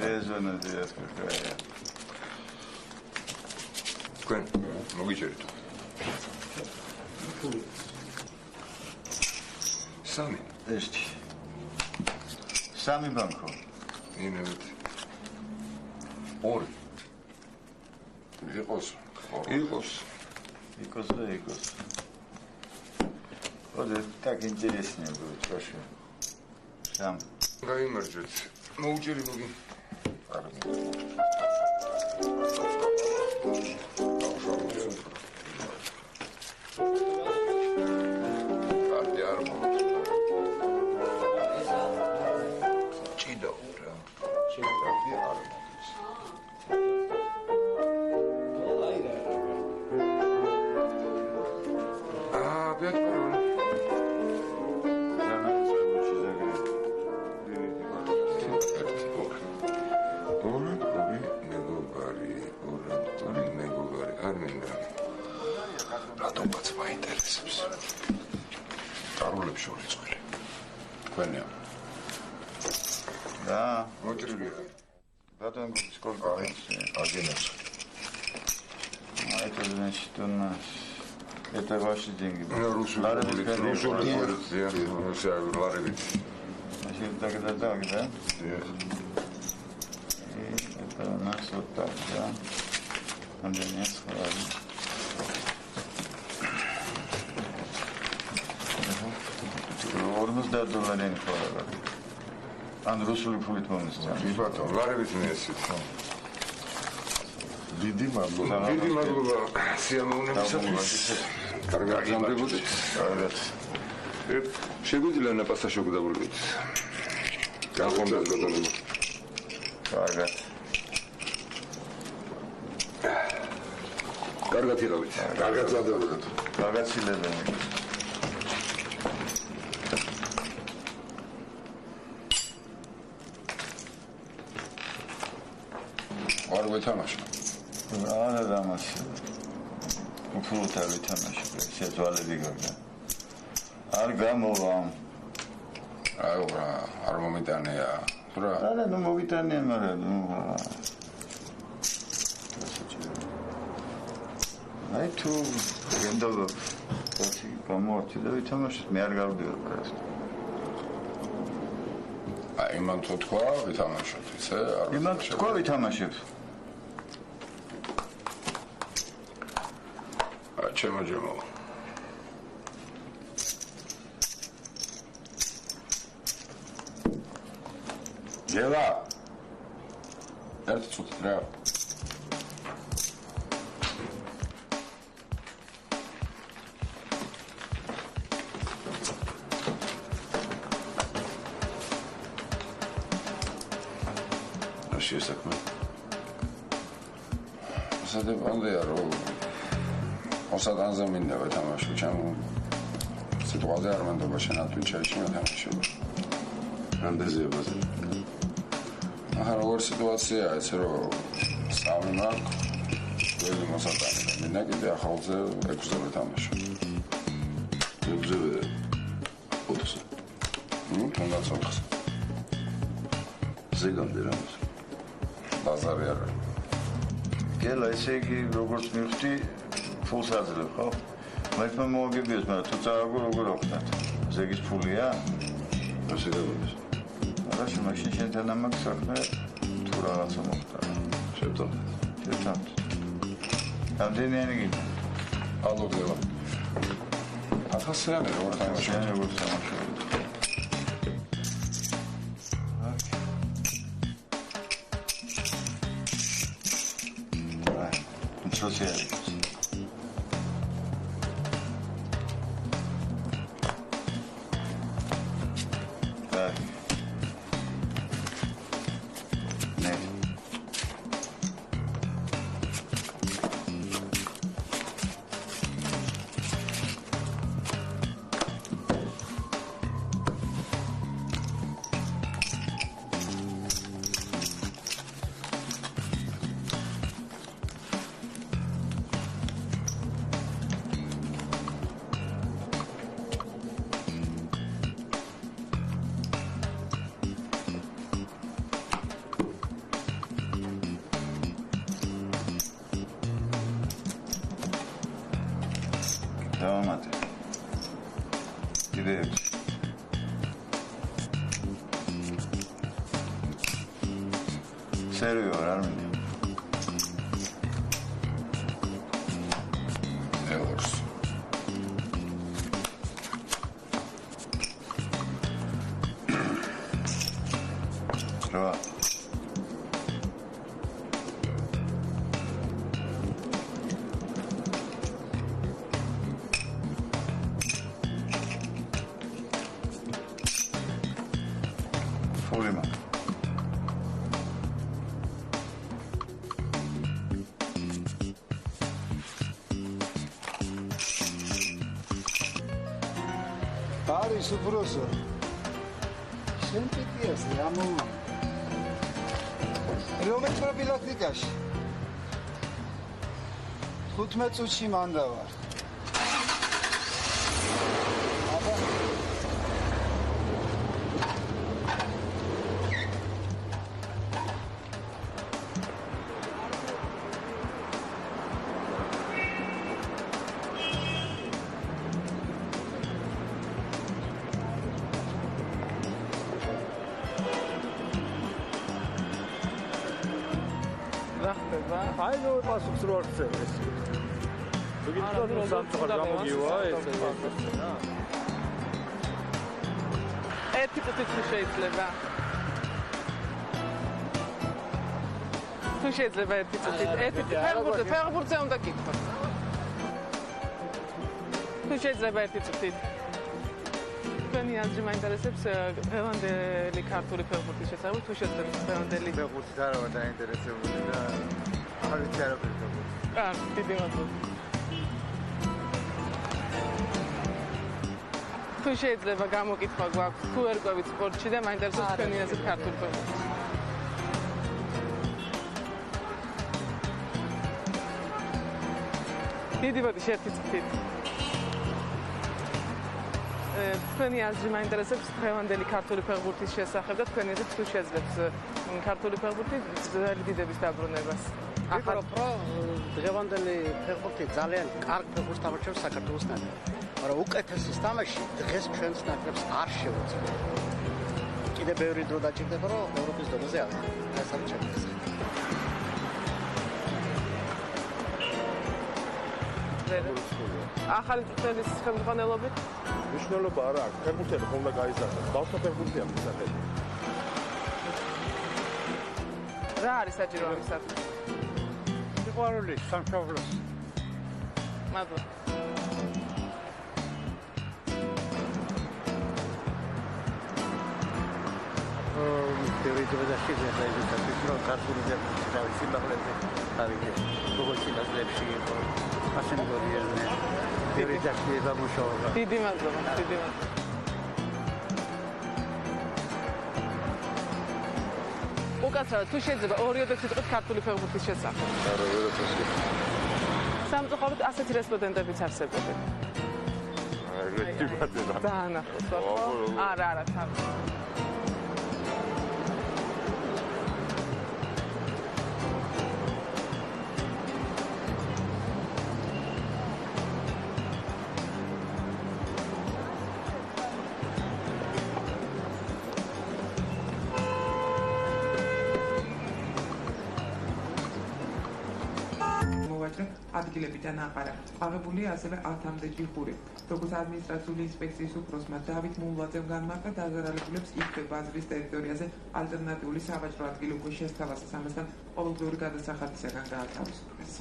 Rezonă de asta că aia. Când? Mogicerit. Sami. Ești. Sami banco. Είναι όρι. Ήχος. Икос да икос. Вот это так интереснее будет, вообще. Сам. Гаймерджет. Научили буги. Да. Motirili. Потом сколько? Один. Это значит у нас. Это ваши деньги. Русский. Значит, тогда так, да? И это у нас вот так, да? Нет, ладно. $40 falan. An Rusuli pulit monistan. Ibato, larevit nesit. დიდი მადლობა. დიდი მადლობა სიამოვნებისათვის. კარგად გამდებოდეთ. Კარგად. შეგვიძლია ნაპასა შეგდაბურებით. გახონდეთ გოდონება. Კარგად. კარგად იღავით. კარგად ზადდებოდეთ. Კარგად სილებენ. არ ვეთამაშო. არა დამასე. უფრო ვითამაშე. შეძვალები გაგდა. არ გამოვა. აუ რა, არ მომიტანია. რა? არა, ნუ მოვიტანია, მაგრამ ნუ აი თუ გენდობა ოთი გამოვარჩი და ვითამაშეთ, მე არ გავდივარ პრეს. აი მან თუ თქვა ვითამაშოთ, ისე არ იმან თქვა ვითამაშებ. ჩემოჯემო. გელა. ერთი წუთი რა. რაში საქმე? სადებანდია რომ მოსადანზე მინდა ვეთამაშო, ჩემ სიტუაცია არ მანდობა შენათვით შეიჩინო თამაშობა. რამდენზეა ბაზარი? ახლა როგორ სიტუაციაა, ესე რომ სამი მაქვს, ძველი მოსატანი და მინდა კიდე ახალზე 6-ზე ვეთამაშო. 6-ზე და 4-ზე. თუნდაც 4-ზე. ზეგამდე რამის? ბაზარი არა. გელა, ესე იგი როგორც მივხვდი ფულს აძლევ, ხო? მაინც მოგებიოს, მაგრამ თუ წავაგო როგორ ვხდათ? ზეგის ფულია? ასე გავიგეს. არა, მაშინ შენთან ამაქვს საქმე თუ რაღაცა მოხდა. შევთანხმდით. რამდენიანი გინდა? ალბათ გელა. 1000-იანი როგორ თამაშობ? როგორ თამაშობ? Social. Так. Нет. დავამატე. კიდე 6. სერვი ვარ, არ მინდა. ელორს. რა. ფულიმა. არის უბრალოდ შენ პიტიას რამო რომელ პროფილაქტიკაში 15 წუთში მანდა ვარ აბა აი ნუ პასუხს რო არ წერეს. ვიგიძოთ რომ სამწუხაროდ გამოგივა ეს რა. ერთი წუთი შეიძლება. თუ შეიძლება ერთი წუთი. ერთი ფეხბურთზე უნდა გიქხოთ. თუ შეიძლება ერთი წუთი. თქვენი აზრი მაინტერესებს დღევანდელი ქართული ფეხბურთის შესახებ, თუ შეძლებს დღევანდელი ფეხბურთი არა დაინტერესებული და არ ვიცი არაფერი ფეხბურთი. დიდი მადლობა. თუ შეიძლება გამოკითხვა გვაქვს, თუ ერკვევით სპორტში და მაინტერესებს თქვენი აზრი ქართული ფეხბურთის. დიდი ბოდიში ერთი წუთით. თქვენი აზრი მაინტერესებს დღევანდელი ქართული ფეხბურთის შესახებ და თქვენი აზრით თუ შეძლებს ქართული ფეხბურთი ძველი დიდების დაბრუნებას. ახალ პრო დღევანდელი ფეხბურთი ძალიან კარგ ფეხბურთს თამაშობს საქართველოს ნაკრები. მაგრამ უკეთესი თამაში დღეს ჩვენს ნაკრებს არ შეუძლია. კიდე ბევრი დრო დაჭირდება რომ ევროპის დონეზე ავიდე. ეს არის ჩემი აზრი. ახალი წუთების ხელმძღვანელობით მნიშვნელობა არა აქვს. ფეხბურთელი ხომ უნდა გაიზარდოს. ბავშვთა ფეხბურთი აქვს სახელი. რა არის საჭირო ამისათვის? სიყვარული სამშობლოს. მადლობა. თეორიულად და შეიძლება რომ ქართული ფეხბურთი თავის სიმაღლეზე ავიდე. როგორც სიმაღლეებში იყო. ასენ გორიერნე. თეორიულად გამუშავება. დიდი მადლობა, დიდი მადლობა. უკაცრავად თუ შეიძლება 2-3 სიტყვით ქართული ფეხბურთის შესახებ. არა, ვერაფერს. სამწუხაროდ ასეთი რესპონდენტებიც არსებობენ. ეგეთი ბატონა. დაანახოთ, ხო? არა, თავი. ადგილებიდან აყარა. აღებულია ასევე 10-მდე ჯიხური. როგორც ადმინისტრაციული ინსპექციის უფროსმა დავით მულაძემ განმარტა, დაზარალებულებს იქვე ბაზრის ტერიტორიაზე ალტერნატიული სავაჭრო ადგილი უკვე შესთავაზეს, ამასთან ყოველდღიური გადასახადისაგან გაათავისუფლეს.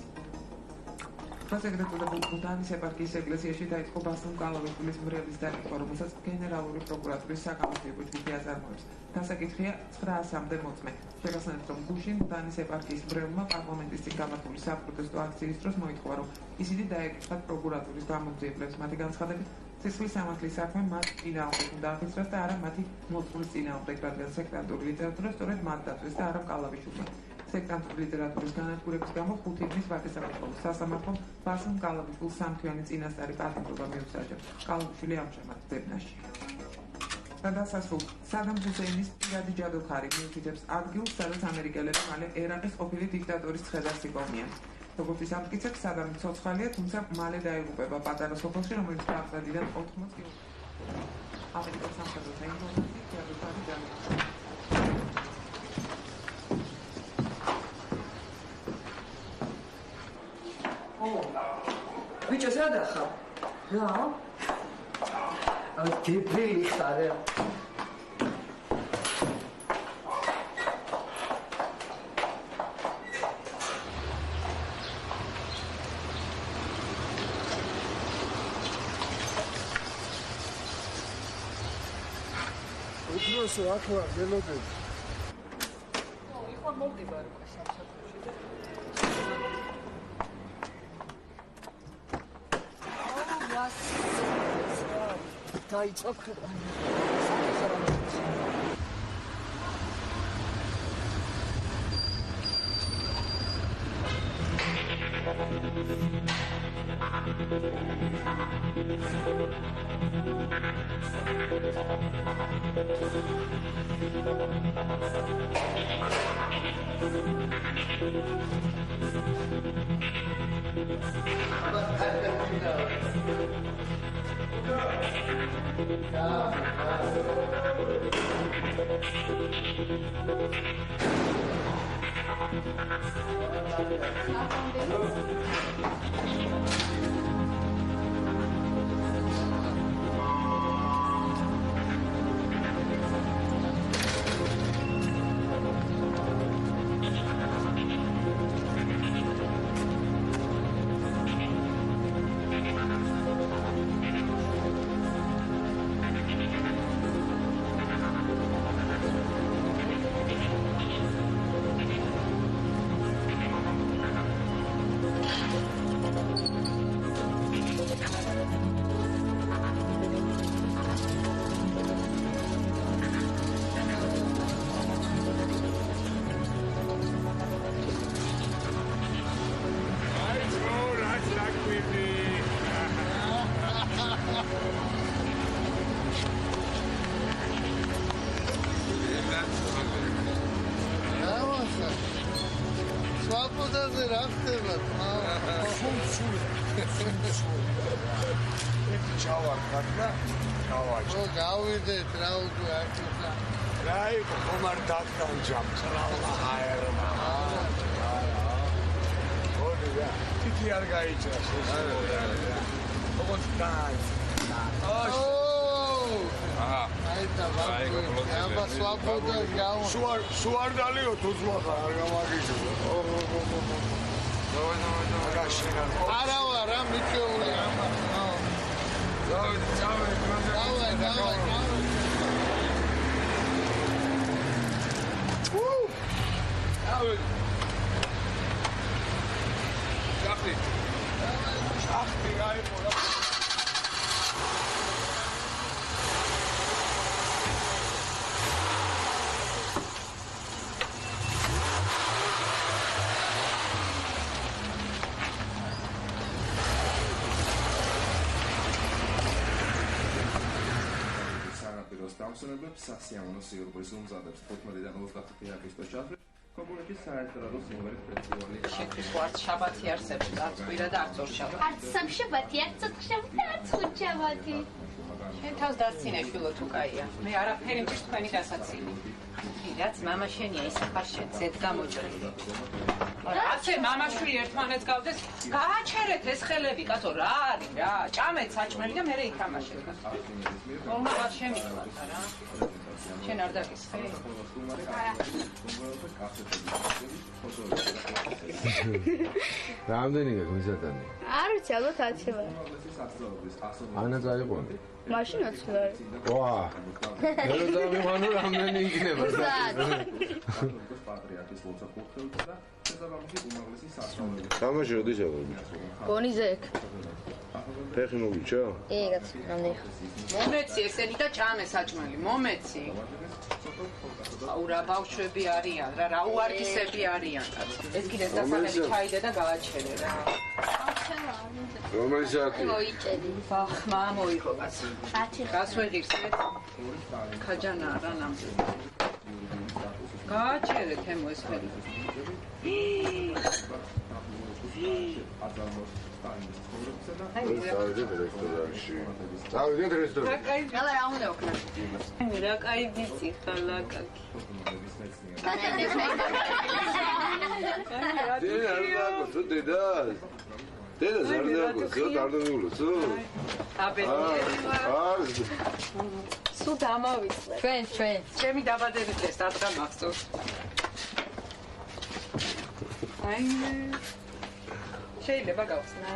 პროსეკრეტულებულ ქუთაისის ეპარქიის ეკლესიაში დაიწყო ბასილ კალავიშვილის მრევლის დაკითხვა, რომელსაც გენერალური პროკურატურის საკამათოებო ჯგუფი აზარმოებს. დასაკითხია 900-მდე მოწმე. შეგახსენებთ, რომ გუშინ ქუთაისის ეპარქიის მრევლმა პარლამენტის წინ გამართული საპროტესტო აქციის დროს მოითხოვა, რომ ისინი დაეკითხათ პროკურატურის გამომძიებლებს. მათი განცხადებით, სისხლის სამართლის საქმე მათ წინააღმდეგ უნდა აღიძრას და არა მათი მოწმის წინააღმდეგ, რადგან სექტანტური ლიტერატურა სწორედ მათ დაწვეს და არა კალავიშვილმა. სექტანტური ლიტერატურის განადგურების გამო 5 დღის ვაკე-სამართლოს სასამართლომ ბასილ კალავიშვილს 3-თვიანი წინასწარი პატიმრობა მიუსაჯა. კალავიშვილი ამჟამად ძებნაშია. გადასასრულ სადამ ჰუსეინის პირადი ჯადოქარი მიუთითებს ადგილს, სადაც ამერიკელები მალე ერაყის ყოფილი დიქტატორის ცხედარს იპოვნიან. როგორც ის ამტკიცებს, სადამი ცოცხალია, თუმცა მალე დაიღუპება პატარა სოფელში, რომელიც აღზრდიდან 80 კილომეტრ. ამერიკოს სამხედრო საინფორმაციო თეატრალი დამოკიდებულია. Bicho, sada ხარ? რა? აი, დეპილი ხარ. უძროსო აქ ვარ, მელოდები. ეხლა მოვდივარ უკვე სამსახურში და დაიწყო ქვეყანა. სვაპოდაზე რა ხდება? ჩავარდათ და გავაჭრე. ო გავიდეთ რა უკვე აქეთა. რა იყო ხომარ დაგდანჯამ ხრალა აერმა. ოდი რა. თითი არ გაიჭრას ეს. როგორც დაი. აი და ვაფი. აბა სვაპოდა გაუ. სუარდალიო თუზმახა არ გამაგიჭო. არა რა მიჩეული აბა. დავაი. ახტი გაიყო რა. დამსვენებლებს სასიამოვნო სიურპრიზი უმზადებს 15-დან 25 აგვისტოს ჩათვლით კომუნიკის საერთაშორისო სიმღერის ფესტივალი. შეკრის ვართ შაბათი არსებობს, არც კვირა და არც ორშაბათი. არც სამშაბათი, არც ოთხშაბათი, არც ხუთშაბათი. შენ თავს დასცინე შვილო თუ კაია. მე არაფერი მჭირს თქვენი დასაცინი. რაც მამა შენია ისახარ შენ ზედ გამოჭრილი. ასე მამაშვილი ერთმანეთს გავდეს, გააჩერეთ ეს ხელები, კაცო, რა არის რა? ჭამეთ საჭმელი და მერე ითამაშეთ. მომავალ შემიძლია რა. შენ არ დაგისხე? რამდენი გაგმიზადანი? არ ვიცი, ალბათ 10 ვარ. ანა წაიყვანე. მაშინ 20 ვარ. ვა. მე რო დავიმანო რამდენი იქნება? თამაში როდის აღები? გონიზე ეგ. ფეხი მოგიჩა? კი, კაც, რამდენი ხარ? მომეცი ესენი და ჭამე საჭმელი, მომეცი. აუ რა ბავშვები არიან, რა უარგისები არიან, კაცო. ეს კიდე დასალები ჩაიდე და გააჩერე რა. რომელი საათი? მოიჭედი. ხმა მოიღო კაცო. 10 გასვეღირსეთ. ქაჯანა რა ნამდვილი. გააჩერეთ ემო ეს ხელი. წავიდეთ რესტორანში. წავიდეთ რესტორანში. ყველა რა უნდა ვქნათ? რა კაი ვიცი ხალა კაკი. დედა ზარდაგო, დარდაგულო. სულ დამავიწყე. ჩვენ. ჩემი დაბადების დღეს რადგან მახსოვს. აი შეიძლება გავხსნა.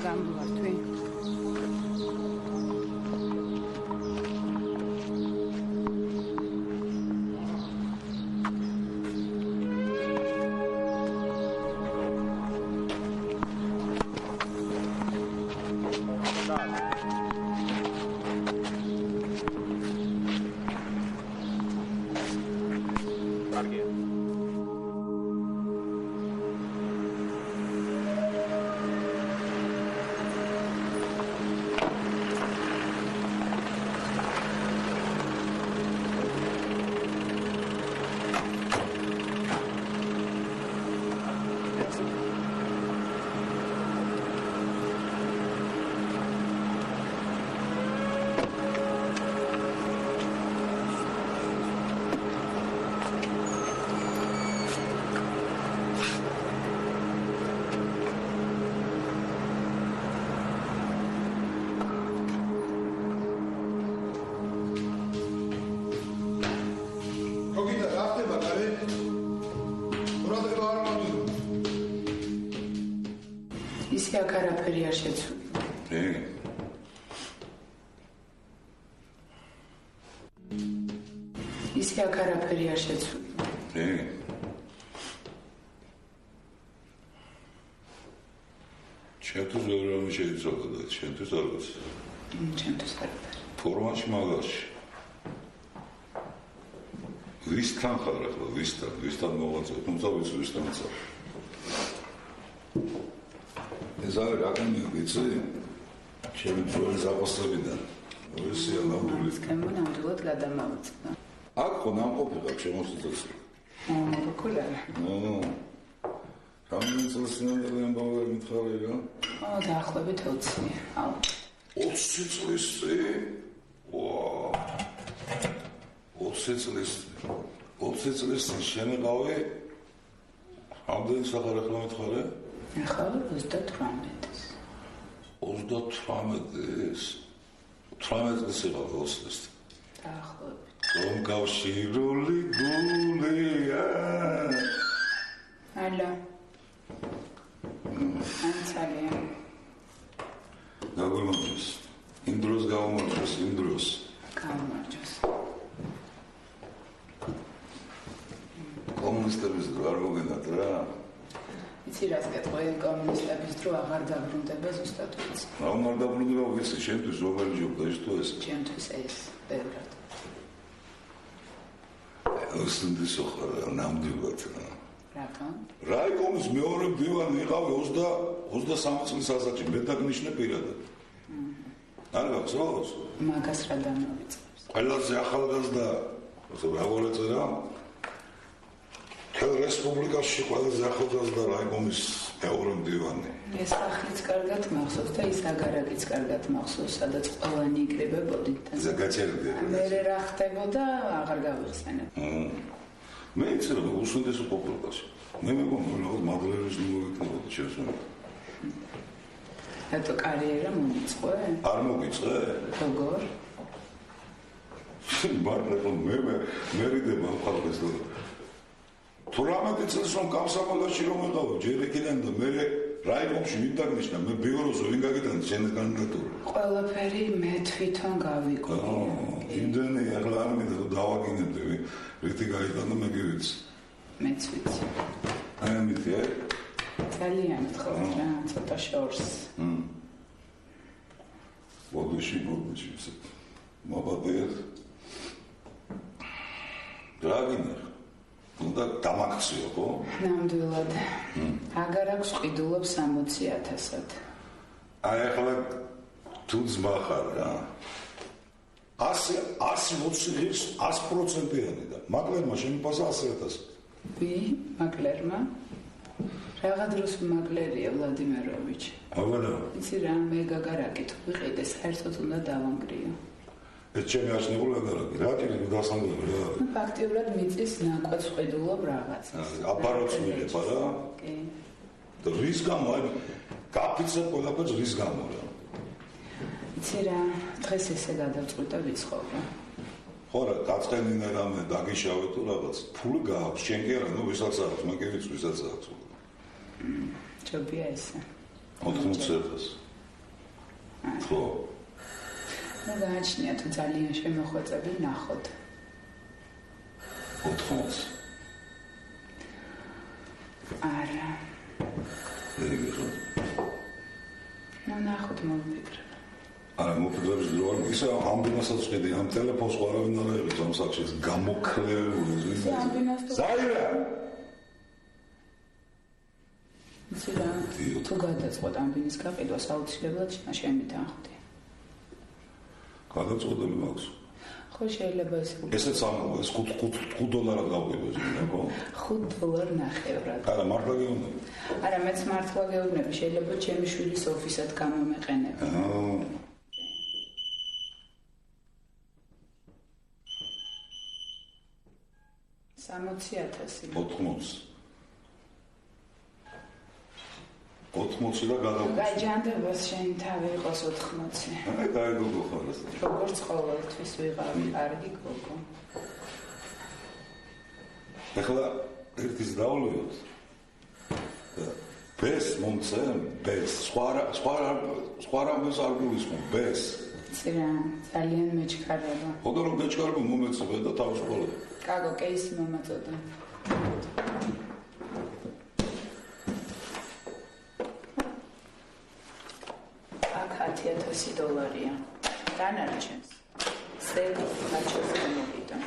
გამოვართვი. ისე აქ არაფერი არ შეცვლი. ისე აქ არაფერი არ შეცვლი. ჩემთვის ვერ რომ შეიძლება და ჩემთვის არც. ჩემთვის არაფერი. ფორმაში მაგაში. ვისთან ხარ ახლა ვისთან მოვაწევ, თუმცა ვისთან წავ. ეს არის რაკანი ვიცი? ჩემი ძველი ზაფხულიდან. ვისია ნამდვილად. კემო ნამდვილად გადამავიწყდა. აქ ხო ნამყოფი ყავ შემოსწოდეს. მოკულე. Რამდენი წელი ამბავი მითხარი რა? დაახლოებით 20. 20 წლის წინ? ვაუ. 20 წლის წინ შენიყავი რამდენი სახარეხლა მითხარი? ახლა 38-ის. 38-ის. 18 წლის იყო 20 წლის. დაახლოებით. კომკავშირული გულია. ალა. ანცალია. გამარჯოს. იმ დროს გამარჯოს, იმ დროს. გამარჯოს. კომუნისტების დრო არ მოგენათ რა. იცი რას გეტყვი კომუნისტების დრო აღარ დაბრუნდება ზუსტად ვიცი. აღარ დაბრუნდება ვიცი, შენთვის რომელი ჯობდა ის თუ ეს? ჩემთვის ეს, ბევრად. ოსნდის ხარ ნამდვილად რა. რატომ? რაიკომის მეორე მდივანი იყავი 23 წლის ასაკში, მე დაგნიშნე პირადად. არ გახსოვს? მაგას რა დამოვიწყებს? ყველაზე ახალგაზრდა, როგორ ეწერა? თელ რესპუბლიკაში ყველაზე ახალგაზრდა რაიკომის მეორე მდივანი. ეს ახლიც კარგად მახსოვს და ის აგარაკიც კარგად მახსოვს, სადაც ყველანი იკრიბებოდით. ზაგაჩერდი. მე რა ხდებოდა, აღარ გავიხსენებ. მე იცოდა უსუნდესო პოპულარობაში. მე მეგონა რომ მადლერის მოვეკნებოდი შესვლა. ეტო კარიერა მომიწყო? არ მოგიწყე? როგორ? ბარნაკო მე რიდება ხალხს და 18 წელს რომ გამსაბალაში რომ ეყავ ჯერ ეკიდან და მე რაიკომში ვინ დაგნიშნა მე ბიუროზე ვინ გაგიტანა შენს კანდიდატურა ყველაფერი მე თვითონ გავიკვირდი იმდენი ახლა არ მინდა დავაგინებდი რითი გაიტანა მე გივიცი მეც ვიცი აი ამითი ძალიან ხო რა ცოტა შორს მოდუში მობადეთ დრაგინე უნდა დამაქციო ხო? ნამდვილად. აგარ აქვს ყიდულობს 60,000-ად. აი ახლა თუ ძმახარ რა. 100%-იანი და მაკლერმა შემიპასა 100,000. ვი? მაკლერმა? რაღა დროს მაკლერია ვლადიმიროვიჩი. აღარა. იცი რა მე გაგარაკი თუ ვიყიდე საერთოდ უნდა დავანგრიო. ეს ჩემი აღნიშნული აგარაკი რა ტიპის დასანგრევი რა ფაქტიურად მიწის ნაკვეთს ხედულობ რაღაცას აბაროც მილებ არა კი და რის გამო აი გაფიცებ ყველაფერს რის გამო რა იცი რა დღეს ესე გადავწყვიტე ვიცხოვრო ხო რა გაწყენინა რამე დაგიშავე თუ რაღაც ფული გააქვს შენ კი არა ნუ ვისაც აქვს მე კი ვიცი ვისაც აქვს ჯობია ესე 80,000 ხო ну გააჩნია თუ ძალიან შემოხვეწები ნახოთ 80 არა ну ნახოთ მოვიფიქრე არა მოფიქრებს დრო არ ისე ამბინასაც ხედი ამ ტელეფონს ხო არავინ არ აიღებს ამ სახში გამოკლებული ზაირა ზაირა თუ გადაწყვეტ ამბინის გაყიდვას აუცილებლად შენ მითანხმდი გადაწყვეტილი მაქვს. ხო შეიძლება ესეც ამბობ, ეს $5 გავყიდოს, ხო? $5 ნახევრად. არა, მართლა გეუბნები. არა, მეც მართლა გეუბნები, შეიძლება ჩემი შვილის ოფისად გამომეყენები. 60,000. 80 და გადავყიდე. გაიჯანდებას შენი თავი იყოს 80. აი, დაი გოგო ხარ ეს. როგორც ყოველთვის ვიღავი, კარგი გოგო. ახლა ერთის დაავლევთ. ბეს მომცემ, ბეს, სხვა რამეს არ გულისხმობ, ბეს. ცირა, ძალიან მეჩქარება. ხოდა რომ მეჩქარება მომეცებე და თავშყოლებ. კაგო, კეისი მომაწოდა. $10,000. განარჩენს. სელი მაჩოს გამოვიდა.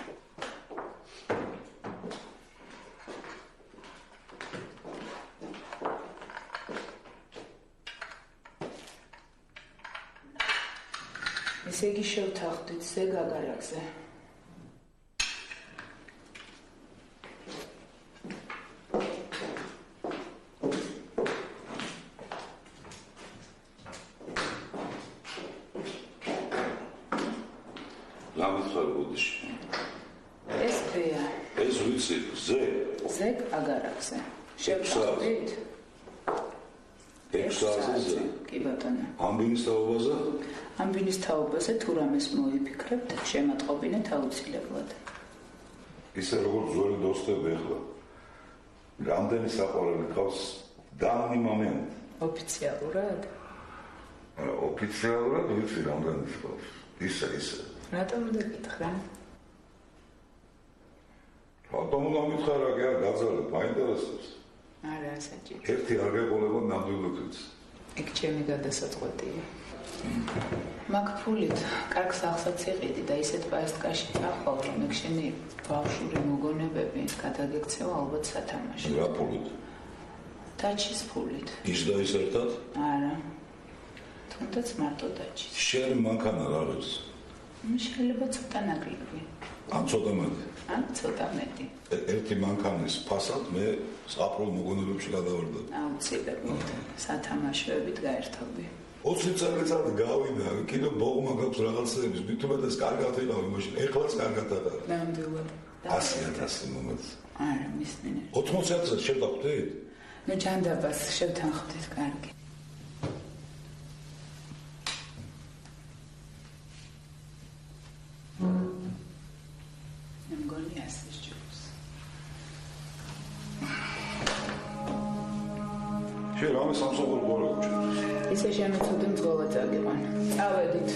ესე იგი შევთანხმდით ზეგაგარაკზე. გამიხარ გოდიში. ეს ბეა. ეს ვიცი, ზე. ზე აგარაკზე. შევწყვით. 6 საათზე. კი ბატონო. ამბინის თაობაზე? ამბინის თაობაზე თუ რამეს მოიფიქრებთ, შემატყობინეთ აუცილებლად. ისე როგორც ზორი dostები ახლა. რამდენი საყვარელი ყავს დამნი მომენტ. ოფიციალურად? ოფიციალურად ვიცი რამდენი ყავს. ისე. რატომ დაგითხრა? რატომ დამითხარა, კი არ გაძალეთ, მაინტერესებს. არა, საჭირო. ერთი არ გეყოლება ნამდვილობიც. ეგ ჩემი გადასაწყვეტია. მაგ ფულით კარგ სახლსაც იყიდი და ისეთ პაესტკაში წახვავ, რომ ეგ შენი ბავშვური მოგონებები გადაგექცევა ალბათ სათამაშოდ. რა ფულით? დაჩის ფულით. ის და ის ერთად? არა. თუნდაც მარტო დაჩის. შენ მანქანა რა არის? შეიძლება ცოტა ნაკლები. ან ცოტა მეტი. ან ცოტა მეტი. ერთი მანქანის ფასად მე საფრთხილ მოგონებებში გადავარდები. აუცილებლად. სათამაშოებით გაერთობი. 20 წელიწად გავიდა, კიდე ბოღმა გაქვს რაღაცეების, მithumetes კარგად იყავი მაშინ, ეხლაც კარგად აღარ. ნამდვილად. 100,000 მომეც. არა, მისმინე. 80,000 შევდახვდით? ნუ ჯანდაბას შევთანხმდით, კარგი. მგონი ასის ჯობს. შენ რამე სამსახური გორა გჭირს? ისე შემეცოდე მძღოლა წაგიყვან. წავედით.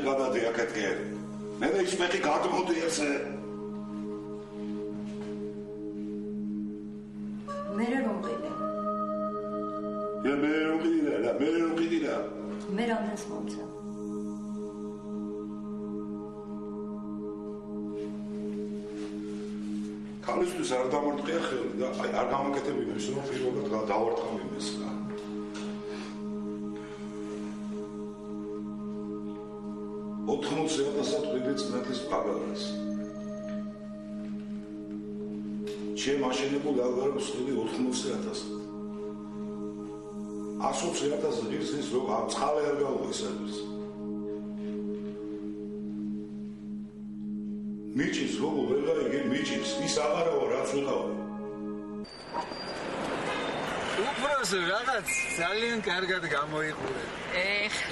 გადადე აქეთკე. მე ის მეტი გადმოდი ესე. მე რომ მყიდე. მე რომ მყიდე. მე რამდენს მომცა. ქალისთვის არ დამარტყია ხელი და არ გამაკეთებინა ის რომ პირველად დავარტყამინეს რა. $80,000 ყიდიც ნათლის პაგარას. ჩემ აშენებული ალგარების ყიდი $80,000. 120,000 ღირსის რო წყალე არ გავუხსენებს. მიჩის როგორ ვერ გაიგე მიჩის ის აღარავა რაც ვიყავ. უბრალოდ რაღაც ძალიან კარგად გამოიყურე.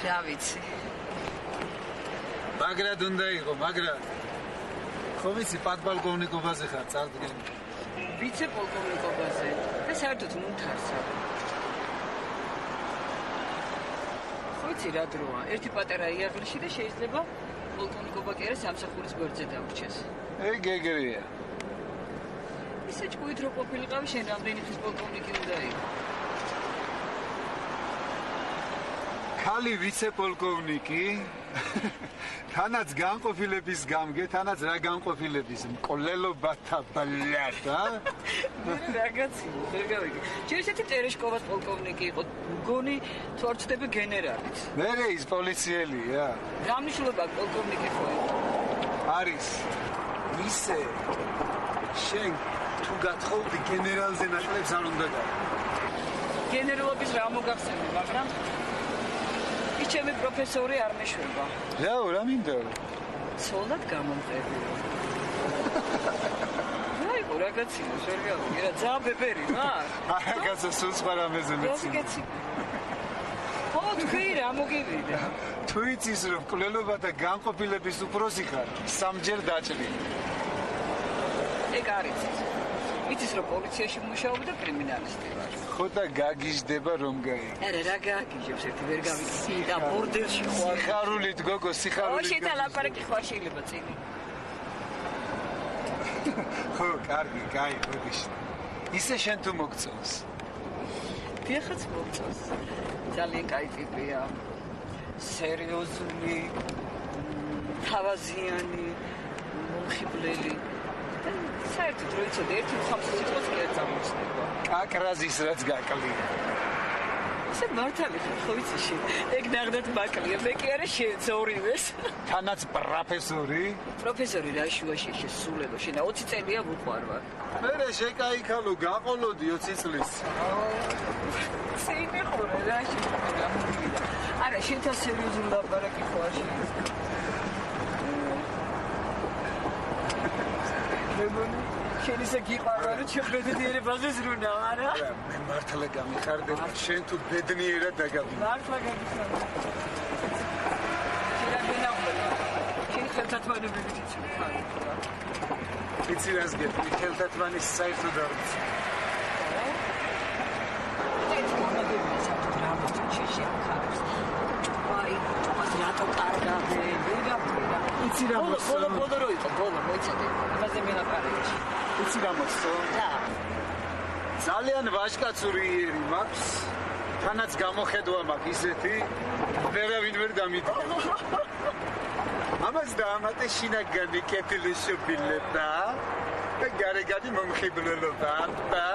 რა ვიცი. მაგრად უნდა იყო, მაგრად. ხო ვიცი, პატბალკოვნიკობაზე ხარ, წარდგენი. ვიცე-პოლკოვნიკობაზე და საერთოდ მუნთარსა. ხო ვიცი რა დროა, ერთი პატარა იაღლიში და შეიძლება პოლკოვნიკობა კი არა სამსახურის გვერდზე დავრჩეს. გეგრია. ისე ჭკუით რო ყოფილიყავი, შენ რამდენი თვის პოლკოვნიკი უნდა იყო? ქალი ვიცე-პოლკოვნიკი? თანაც განყოფილების გამგე, თანაც რა განყოფილების მკვლელობათა ბლადა? რაღაცი, ვერ გავიგე. ჯერ ისეთი ტერეშკოვას პოლკოვნიკი იყო, მგონი თუ არ ვწდები გენერალიც. მერე ის პოლიციელია. რა მნიშვნელობა აქვს პოლკოვნიკი ხო იყო? არის ისე შენ თუ გათხოვდი გენერალზე ნაკლებს არ უნდა გაიგო. გენერალობის რა მოგახსენე, მაგრამ ის ჩემი პროფესორი არ მეშვება. რა მინდა? ცოლად გამომყევია. რაიყო რაღაცა, ვერ გავიგე, რა ძა ბებერი, ხარ? რაღაცა სულ სხვა რამეზე მეცი. ხო, თქვი რა მოგივიდა? თუ იცის რომ მკვლელობა და განყოფილების უფროსი ხარ, სამჯერ დაჭრი. ეგ არის. იცის რომ პოლიციაში მუშაობ და კრიმინალისტი ვარ. ხო და გაგიჟდება რომ გაიგე. არა, რა გააგიჟებს ერთი ვერ გავიგე. და ბორდელში ხარ. სიხარულით გოგო, სიხარულით. ო, შეთა ლაპარაკი ხო შეიძლება წინი. ხო, კარგი, კაი, მოდიშ. ისე შენ თუ მოგწონს. დიახაც მოგწონს. ძალიან კაი ტიპია. სერიოზული, თავაზიანი, მომხიბლელი. საერთოდ რო იცოდე, ერთი მხამს სიტყვას კი არ წამოწდება. კაკრაზის რაც გაკლია. ისე მართალი ხარ, ხო ვიცი შენ. ეგ ნახდათ მაკლია, მე კი არა შენც ორივეს. თანაც პროფესორი? პროფესორი რა შუაში შესულედო, შენ 20 წელია ვუყვარვარ. მერე შეკაიქალო, გაყოლოდი 20 წლის. სეიმი ხურე რა შეიძლება. არა, შენთან სერიოზული ლაპარაკი ხო არ შეიძლება. მეგონი შენ ისე გიყვარვა რომ ჩვენ ბედნიერებაზე ზრუნა არა? მე მართლა გამიხარდება შენ თუ ბედნიერად დაგავიწყე. მართლა გამიხარდება. შენ გინაულა. შენ ხელთათმანებებით იცი ხარ. იცი რას გეტყვი ხელთათმანის საერთოდ არ ვიცი. ეს გამოდები საერთოდ რა მოწონს შენ ხარებს. აი, თუმცა რატო კარგავე? ვიღაფერა. იცი რა მოსწონს? ბოლო რო იყო, ბოლო მოიცადე. ამაზე მელაპარაკე. იცი რა მოსწონს? რა. ძალიან ვაჟკაცური იერი მაქვს. თანაც გამოხედვა მაქვს ისეთი, ვერავინ ვერ დამიდგა. ამას დაამატე შინაგანი კეთილი შობილება და გარეგანი მომხიბლელობა და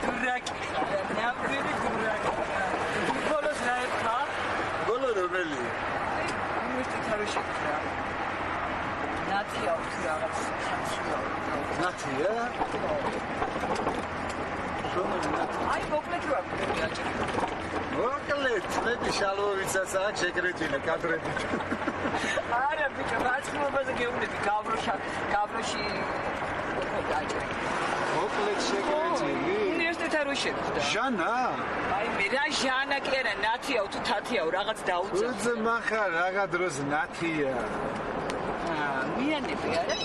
დურაკი ხარ, ნამდვილი დურაკი. ბოლოს რა ერთხა? ბოლო რომელი? იმისთვის თაროში ხარ. ნათია თუ რაღაც ხანშია. ნათია? აი მოკლედ რა გიაჭირე. მოკლედ, მე შალოვიცაც აქვს შეკრეჭილი კადრებით. არა ბიჭო, მაცხოვაზე გეუბნები გავროში დაჭრე. მოკლედ შეკრეჭილი. უნივერსიტეტ არ ვიშევდა. ჟანა? აი მე რა ჟანა კი არა, ნათიაო თუ თათიაო რაღაც დაუწევ. უძმა ხარ რაღა დროს ნათია. მიანები არა?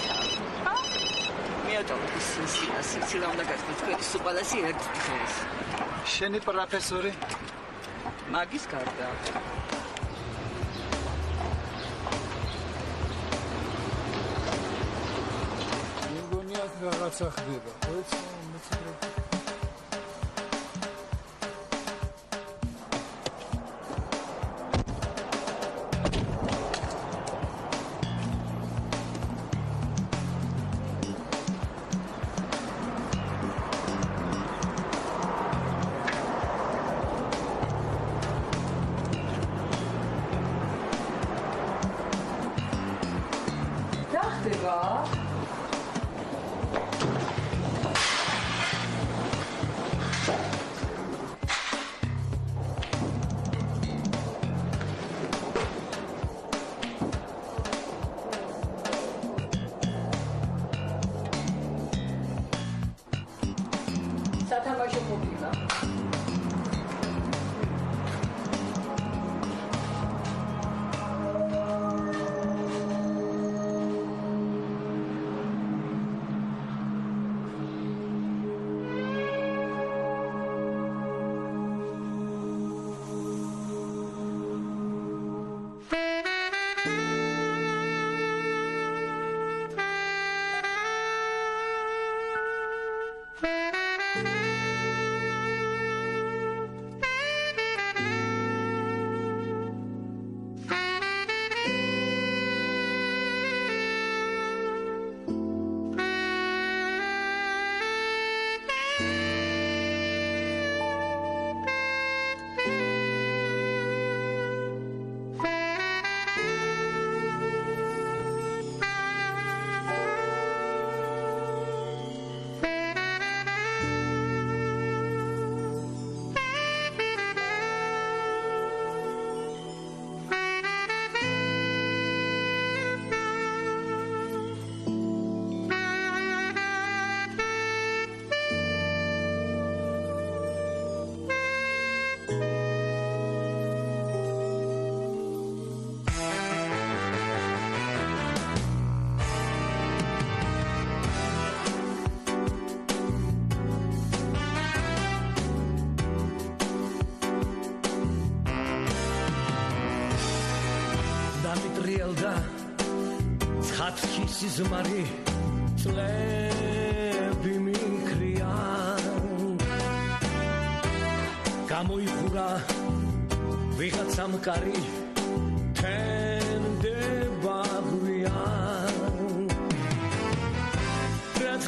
მიატოვე სილა უნდა გასწრებს თქვენი სუპალასი ერთ დღეს. შენი პროფესორი? მაგის გარდა. რაღაცა ხდება, ხო იცი? სათამაშო პუბლიკა. დამიტრიელდა ცხადში სიზმარი წლები მიქრიან გამოიხურა ვიღაცამ კარი თენდება გვიან რაც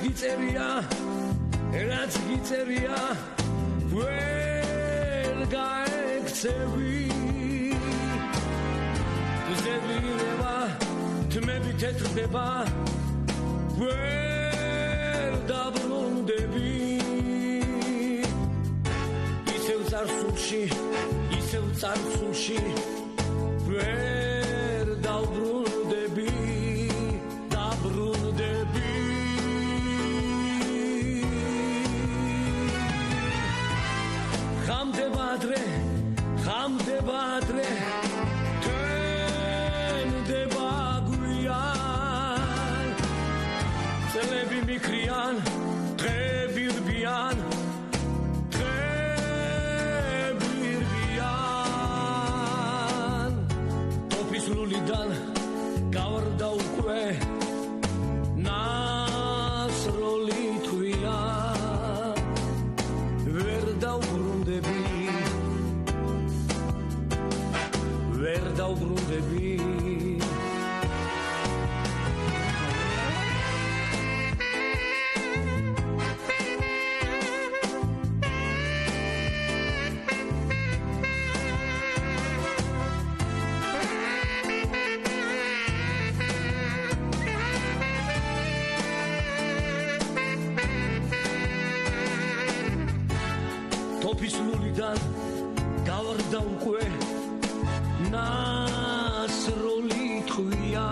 გიწერია ვერ გაექცევი ზევინება თმები თეთრდება ვერ დაბრუნდები ისევ წარსულში ვერ დავბრუნდები ხამდება ადრე თენდება გვიან წლები მიქრიან დღები რბიან ტოფის ლულიდან გავარდა უკვე ნასროლი თვია ვერ დავბრუნდები ტოფის ლულიდან გავარდა უკვე ნასროლი თვია